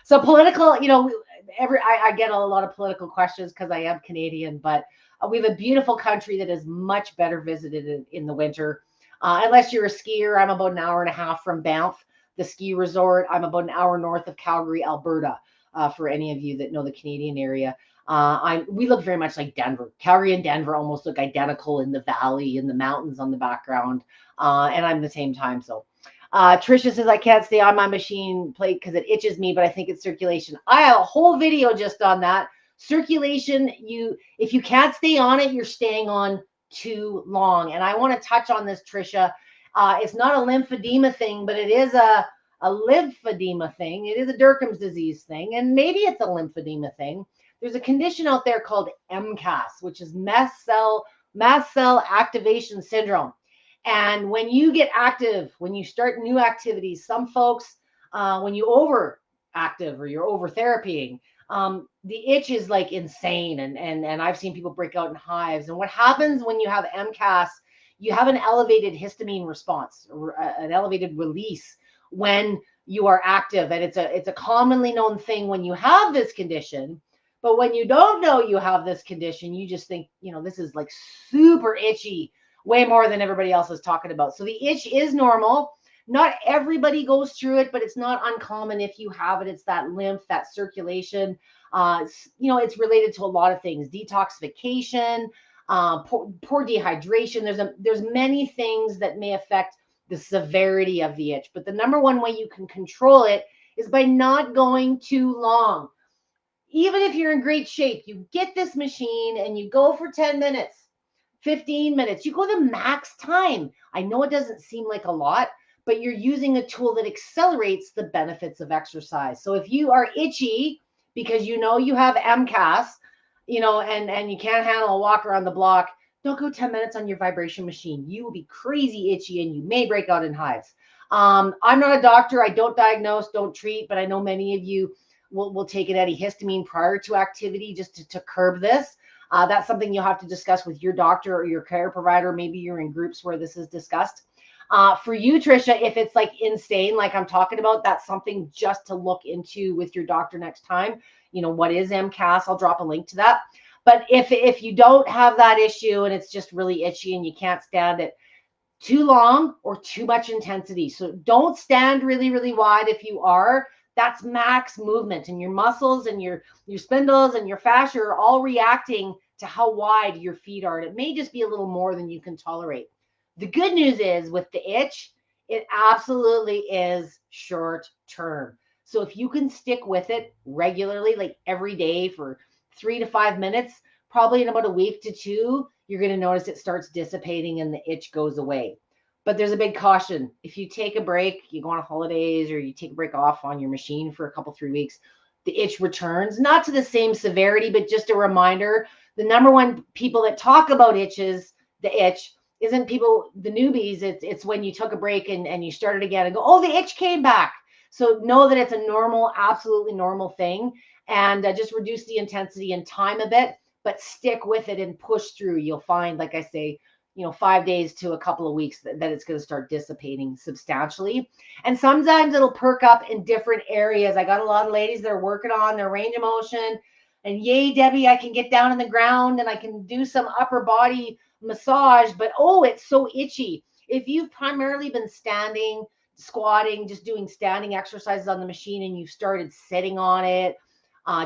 So political, I get a lot of political questions because I am Canadian, but we have a beautiful country that is much better visited in the winter. Unless you're a skier, I'm about an hour and a half from Banff, the ski resort. I'm about an hour north of Calgary, Alberta, for any of you that know the Canadian area. We look very much like Denver. Calgary and Denver almost look identical in the valley and the mountains on the background. And I'm the same time. So Trisha says, I can't stay on my machine plate because it itches me, but I think it's circulation. I have a whole video just on that. Circulation, if you can't stay on it, you're staying on too long. And I want to touch on this, Trisha. It's not a lymphedema thing, but it is a lymphedema thing. It is a Derkham's disease thing. And maybe it's a lymphedema thing. There's a condition out there called MCAS, which is mast cell activation syndrome. And when you get active, when you start new activities, some folks, when you overactive or you're over therapying, the itch is like insane. And I've seen people break out in hives. And what happens when you have MCAS, you have an elevated histamine response, an elevated release when you are active. And it's a commonly known thing when you have this condition. But when you don't know you have this condition, you just think, this is like super itchy, way more than everybody else is talking about. So the itch is normal. Not everybody goes through it, but it's not uncommon if you have it. It's that lymph, that circulation. It's related to a lot of things: detoxification, poor dehydration. There's many things that may affect the severity of the itch. But the number one way you can control it is by not going too long. Even if you're in great shape, you get this machine and you go for 10 minutes, 15 minutes. You go the max time. I know it doesn't seem like a lot, but you're using a tool that accelerates the benefits of exercise. So if you are itchy because you have MCAS, and you can't handle a walk around the block, don't go 10 minutes on your vibration machine. You will be crazy itchy and you may break out in hives. I'm not a doctor. I don't diagnose, don't treat, but I know many of you will take an antihistamine prior to activity just to curb this. That's something you'll have to discuss with your doctor or your care provider. Maybe you're in groups where this is discussed. For you, Trisha, if it's like insane, like I'm talking about, that's something just to look into with your doctor next time. What is MCAS? I'll drop a link to that. But if you don't have that issue and it's just really itchy and you can't stand it, too long or too much intensity. So don't stand really, really wide. If you are, that's max movement, and your muscles and your spindles and your fascia are all reacting to how wide your feet are. And it may just be a little more than you can tolerate. The good news is with the itch, it absolutely is short term. So if you can stick with it regularly, like every day for 3 to 5 minutes, probably in about a week to two, you're going to notice it starts dissipating and the itch goes away. But there's a big caution. If you take a break, you go on holidays or you take a break off on your machine for a couple, 3 weeks, the itch returns, not to the same severity, but just a reminder. The number one people that talk about itches, the itch, isn't people, the newbies. It's when you took a break and you started again and go, oh, the itch came back. So know that it's a normal, absolutely normal thing. And just reduce the intensity and time a bit, but stick with it and push through. You'll find, like I say, 5 days to a couple of weeks that it's going to start dissipating substantially. And sometimes it'll perk up in different areas. I got a lot of ladies that are working on their range of motion, and yay, Debbie, I can get down on the ground and I can do some upper body massage, but oh, it's so itchy. If you've primarily been standing, squatting, just doing standing exercises on the machine, and you've started sitting on it,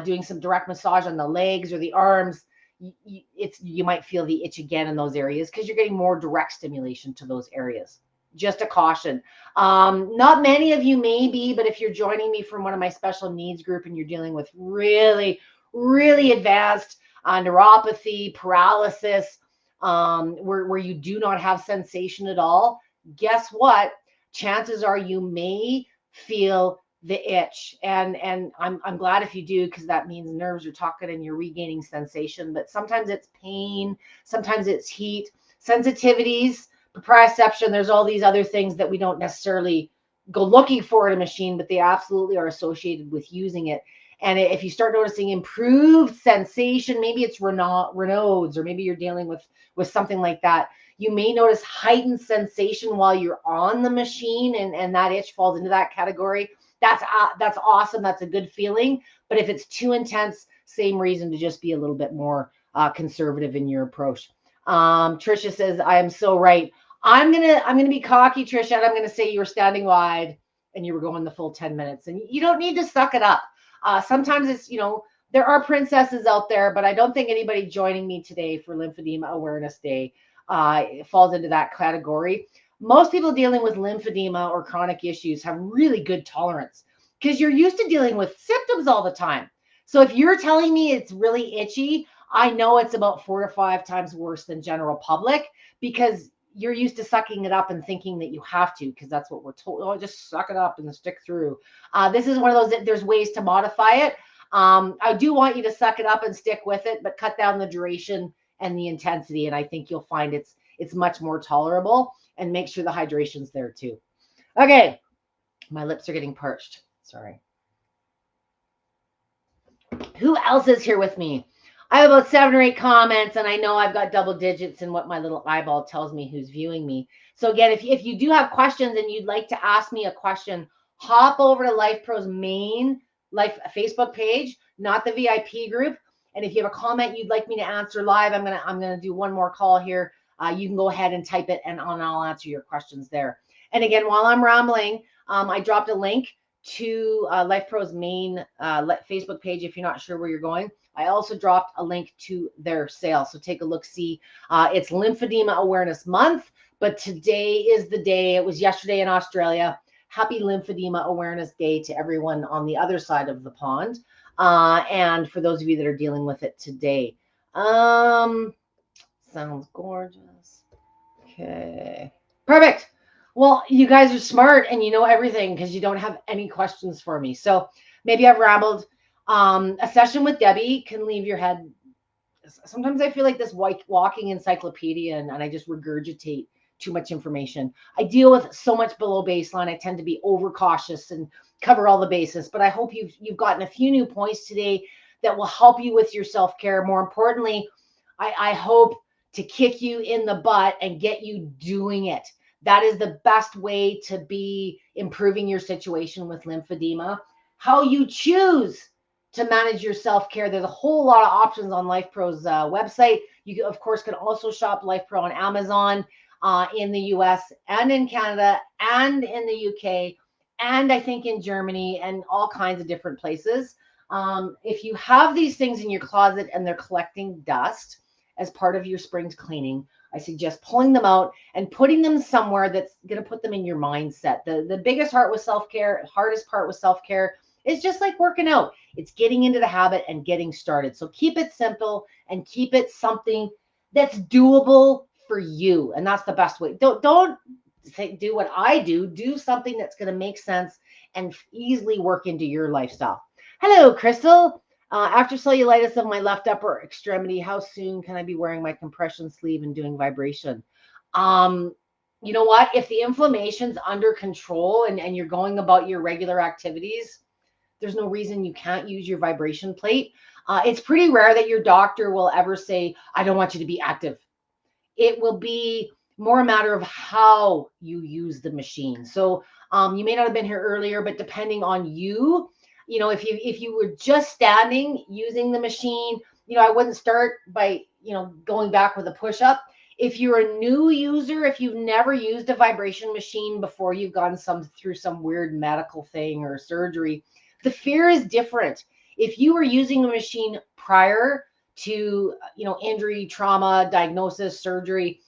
doing some direct massage on the legs or the arms, you might feel the itch again in those areas because you're getting more direct stimulation to those areas. Just a caution. Not many of you may be, but if you're joining me from one of my special needs group and you're dealing with really, really advanced neuropathy, paralysis, where you do not have sensation at all, guess what? Chances are you may feel the itch, and I'm glad if you do, because that means nerves are talking and you're regaining sensation. But sometimes it's pain, sometimes it's heat, sensitivities, proprioception. There's all these other things that we don't necessarily go looking for in a machine, but they absolutely are associated with using it. And if you start noticing improved sensation, maybe it's Raynaud's, or maybe you're dealing with something like that. You may notice heightened sensation while you're on the machine, and that itch falls into that category. That's awesome. That's a good feeling. But if it's too intense, same reason to just be a little bit more conservative in your approach. Trisha says, I am so right. I'm gonna be cocky, Trisha, and I'm gonna say you were standing wide and you were going the full 10 minutes, and you don't need to suck it up. Sometimes it's, there are princesses out there, but I don't think anybody joining me today for Lymphedema Awareness Day falls into that category. Most people dealing with lymphedema or chronic issues have really good tolerance because you're used to dealing with symptoms all the time. So if you're telling me it's really itchy, I know it's about 4 to 5 times worse than general public, because you're used to sucking it up and thinking that you have to, because that's what we're told. Oh, just suck it up and stick through. This is one of those that there's ways to modify it. I do want you to suck it up and stick with it, but cut down the duration and the intensity. And I think you'll find it's much more tolerable, and make sure the hydration's there too. Okay. My lips are getting parched. Sorry. Who else is here with me? I have about 7 or 8 comments, and I know I've got double digits in what my little eyeball tells me who's viewing me. So again, if you do have questions and you'd like to ask me a question, hop over to LifePro's main Facebook page, not the VIP group. And if you have a comment you'd like me to answer live, I'm gonna do one more call here. You can go ahead and type it, and I'll answer your questions there. And again, while I'm rambling, I dropped a link to LifePro's main Facebook page if you're not sure where you're going. I also dropped a link to their sale, so take a look, see. It's Lymphedema Awareness Month, but today is the day. It was yesterday in Australia. Happy Lymphedema Awareness Day to everyone on the other side of the pond, and for those of you that are dealing with it today. Sounds gorgeous. Okay, perfect. Well, you guys are smart and you know everything because you don't have any questions for me. So maybe I've rambled. A session with Debbie can leave your head. Sometimes I feel like this walking encyclopedia, and I just regurgitate too much information. I deal with so much below baseline. I tend to be overcautious and cover all the bases. But I hope you've gotten a few new points today that will help you with your self-care. More importantly, I hope to kick you in the butt and get you doing it. That is the best way to be improving your situation with lymphedema. How you choose to manage your self-care. There's a whole lot of options on LifePro's website. You, of course, can also shop LifePro on Amazon. in the US and in Canada and in the UK, and I think in Germany and all kinds of different places. If you have these things in your closet and they're collecting dust as part of your spring's cleaning, I suggest pulling them out and putting them somewhere that's going to put them in your mindset. The biggest hardest part with self-care is just like working out. It's getting into the habit and getting started. So keep it simple and keep it something that's doable for you. And that's the best way. Don't do what I do. Do something that's going to make sense and easily work into your lifestyle. Hello, Crystal. After cellulitis of my left upper extremity, how soon can I be wearing my compression sleeve and doing vibration? You know what? If the inflammation's under control and you're going about your regular activities, there's no reason you can't use your vibration plate. It's pretty rare that your doctor will ever say, I don't want you to be active. It will be more a matter of how you use the machine. So you may not have been here earlier, but depending on you, if you were just standing using the machine, I wouldn't start by, going back with a push-up. If you're a new user, if you've never used a vibration machine before, you've gone through some weird medical thing or surgery, the fear is different. If you were using a machine prior to, injury, trauma, diagnosis, surgery,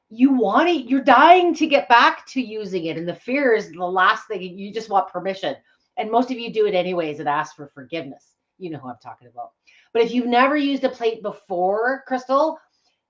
you're dying to get back to using it. And the fear is the last thing. You just want permission. And most of you do it anyways and ask for forgiveness. You know who I'm talking about. But if you've never used a plate before, Crystal,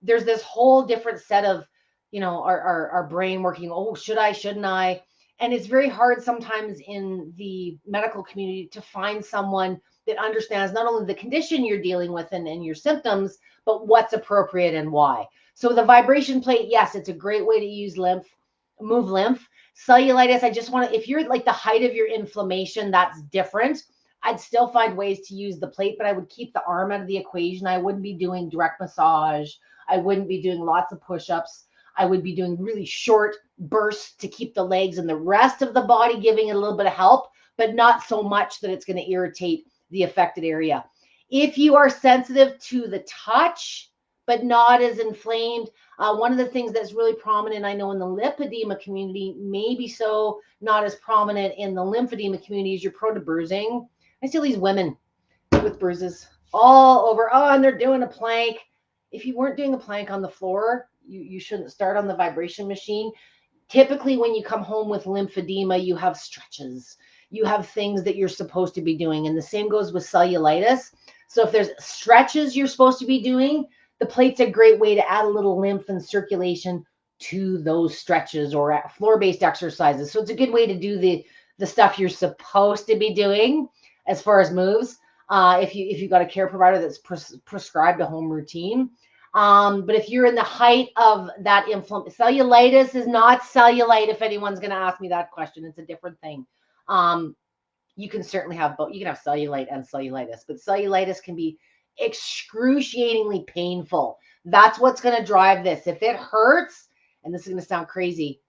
there's this whole different set of, our brain working. Oh, should I, shouldn't I? And it's very hard sometimes in the medical community to find someone that understands not only the condition you're dealing with and your symptoms, but what's appropriate and why. So the vibration plate, yes, it's a great way to use move lymph. Cellulitis, I just want to, if you're like the height of your inflammation, that's different. I'd still find ways to use the plate, but I would keep the arm out of the equation. I wouldn't be doing direct massage. I wouldn't be doing lots of push-ups. I would be doing really short bursts to keep the legs and the rest of the body giving it a little bit of help, but not so much that it's going to irritate the affected area. If you are sensitive to the touch, but not as inflamed, one of the things that's really prominent, I know in the lipedema community, maybe so not as prominent in the lymphedema community, is you're prone to bruising. I see these women with bruises all over. Oh, and they're doing a plank. If you weren't doing a plank on the floor, you shouldn't start on the vibration machine. Typically, when you come home with lymphedema, you have stretches. You have things that you're supposed to be doing. And the same goes with cellulitis. So if there's stretches you're supposed to be doing, the plate's a great way to add a little lymph and circulation to those stretches or floor-based exercises. So it's a good way to do the stuff you're supposed to be doing as far as moves. If you've got a care provider that's prescribed a home routine. But if you're in the height of that cellulitis is not cellulite. If anyone's going to ask me that question, it's a different thing. You can certainly have both. You can have cellulite and cellulitis, but cellulitis can be excruciatingly painful. That's what's going to drive this. If it hurts, and this is going to sound crazy,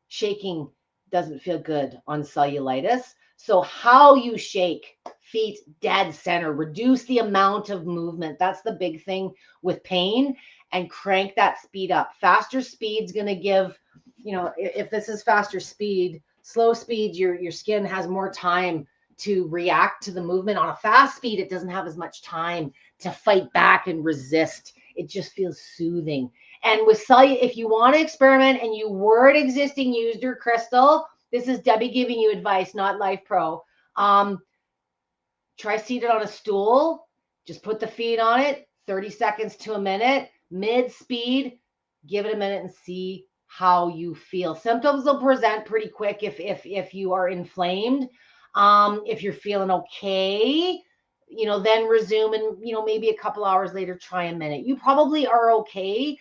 shaking doesn't feel good on cellulitis. So how you shake, feet dead center, reduce the amount of movement. That's the big thing with pain, and crank that speed up. Faster speed's going to give, if this is faster speed, slow speed, your skin has more time to react to the movement. On a fast speed, it doesn't have as much time to fight back and resist. It just feels soothing. And with if you want to experiment and you were an existing user, Crystal, this is Debbie giving you advice, not Life Pro. Try seated on a stool. Just put the feet on it, 30 seconds to a minute, mid-speed. Give it a minute and see how you feel. Symptoms will present pretty quick if you are inflamed. If you're feeling okay, then resume and, maybe a couple hours later, try a minute. You probably are okay.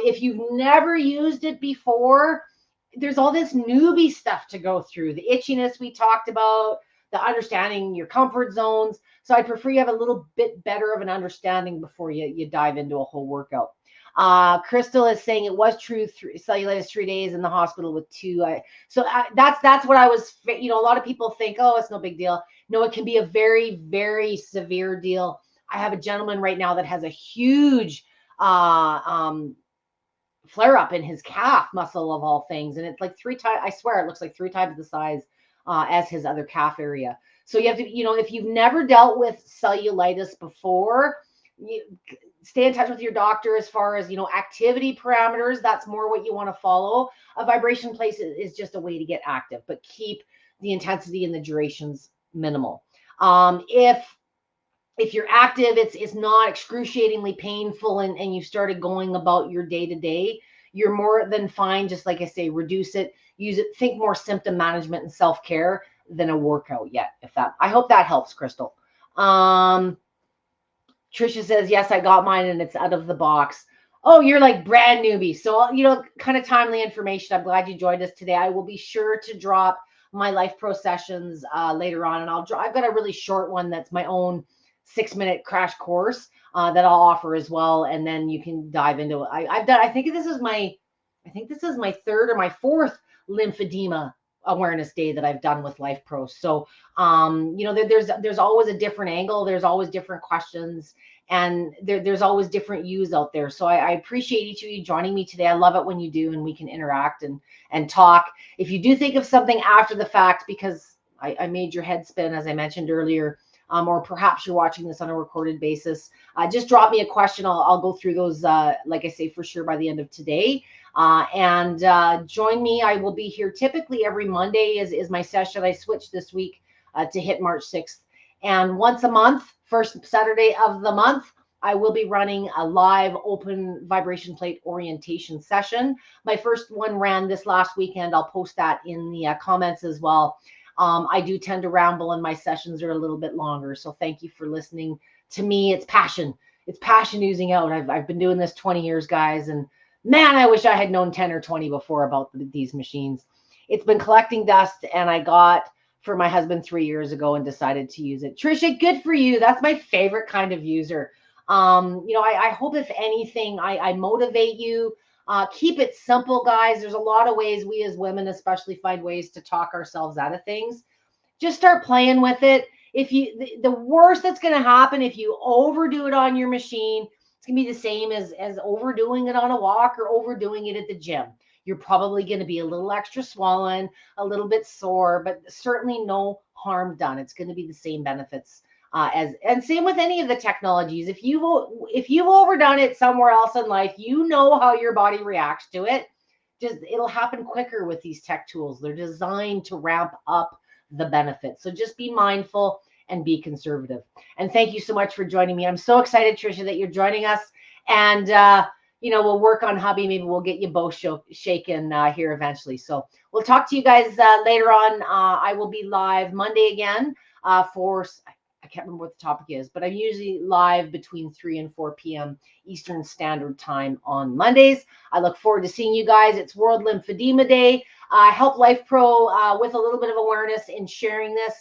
If you've never used it before, there's all this newbie stuff to go through. The itchiness we talked about, the understanding your comfort zones. So I prefer you have a little bit better of an understanding before you dive into a whole workout. Crystal is saying it was true. Cellulitis 3 days in the hospital with 2. That's what I was. A lot of people think, oh, it's no big deal. No, it can be a very, very severe deal. I have a gentleman right now that has a huge flare up in his calf muscle of all things. And it's like 3 times, I swear it looks like 3 times the size as his other calf area. So you have to, if you've never dealt with cellulitis before, stay in touch with your doctor as far as, activity parameters. That's more what you want to follow. A vibration plate is just a way to get active, but keep the intensity and the durations minimal. If you're active, it's not excruciatingly painful and you started going about your day-to-day, you're more than fine. Just like I say, reduce it, use it, think more symptom management and self-care than a workout yet. I hope that helps, Crystal. Trisha says, yes, I got mine and it's out of the box. Oh, you're like brand newbie. So, kind of timely information. I'm glad you joined us today. I will be sure to drop my Life Pro sessions later on. And I've got a really short one that's my own 6-minute crash course that I'll offer as well. And then you can dive into it. I think this is my 3rd or my 4th lymphedema awareness day that I've done with Life Pro. So, there's always a different angle. There's always different questions, and there's always different views out there. So I appreciate each of you joining me today. I love it when you do, and we can interact and talk. If you do think of something after the fact, because I made your head spin, as I mentioned earlier, or perhaps you're watching this on a recorded basis, just drop me a question. I'll go through those, like I say, for sure by the end of today. And join me. I will be here typically every Monday is my session. I switched this week to hit March 6th. And once a month, first Saturday of the month, I will be running a live open vibration plate orientation session. My first one ran this last weekend. I'll post that in the comments as well. I do tend to ramble and my sessions are a little bit longer. So thank you for listening to me. It's passion. It's passion oozing out. I've been doing this 20 years, guys. And man, I wish I had known 10 or 20 before about these machines. It's been collecting dust, and I got for my husband 3 years ago and decided to use it. Trisha, good for you. That's my favorite kind of user. I hope if anything, I motivate you. Keep it simple, guys. There's a lot of ways we as women especially find ways to talk ourselves out of things. Just start playing with it. The worst that's going to happen if you overdo it on your machine, it's going to be the same as overdoing it on a walk or overdoing it at the gym. You're probably going to be a little extra swollen, a little bit sore, but certainly no harm done. It's going to be the same benefits and same with any of the technologies. If you've overdone it somewhere else in life, you know how your body reacts to it. It'll happen quicker with these tech tools. They're designed to ramp up the benefits. So just be mindful and be conservative. And thank you so much for joining me. I'm so excited, Trisha, that you're joining us. And we'll work on hubby. Maybe we'll get you both shaken here eventually. So we'll talk to you guys later on. I will be live Monday again for, I can't remember what the topic is, but I'm usually live between 3 and 4 p.m. Eastern Standard Time on Mondays. I look forward to seeing you guys. It's World Lymphedema Day. Help Life Pro with a little bit of awareness in sharing this.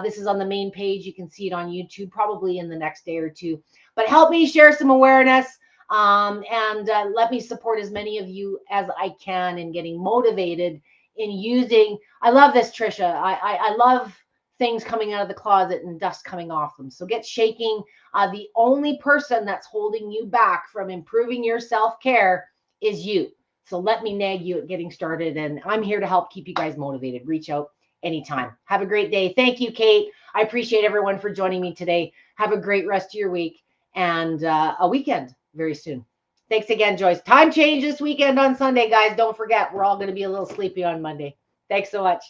This is on the main page. You can see it on YouTube probably in the next day or two. But help me share some awareness. And let me support as many of you as I can in getting motivated in using. I love this, Trisha. I love things coming out of the closet and dust coming off them. So get shaking. The only person that's holding you back from improving your self-care is you. So let me nag you at getting started. And I'm here to help keep you guys motivated. Reach out anytime. Have a great day. Thank you, Kate. I appreciate everyone for joining me today. Have a great rest of your week and a weekend very soon. Thanks again, Joyce. Time change this weekend on Sunday, guys. Don't forget, we're all going to be a little sleepy on Monday. Thanks so much.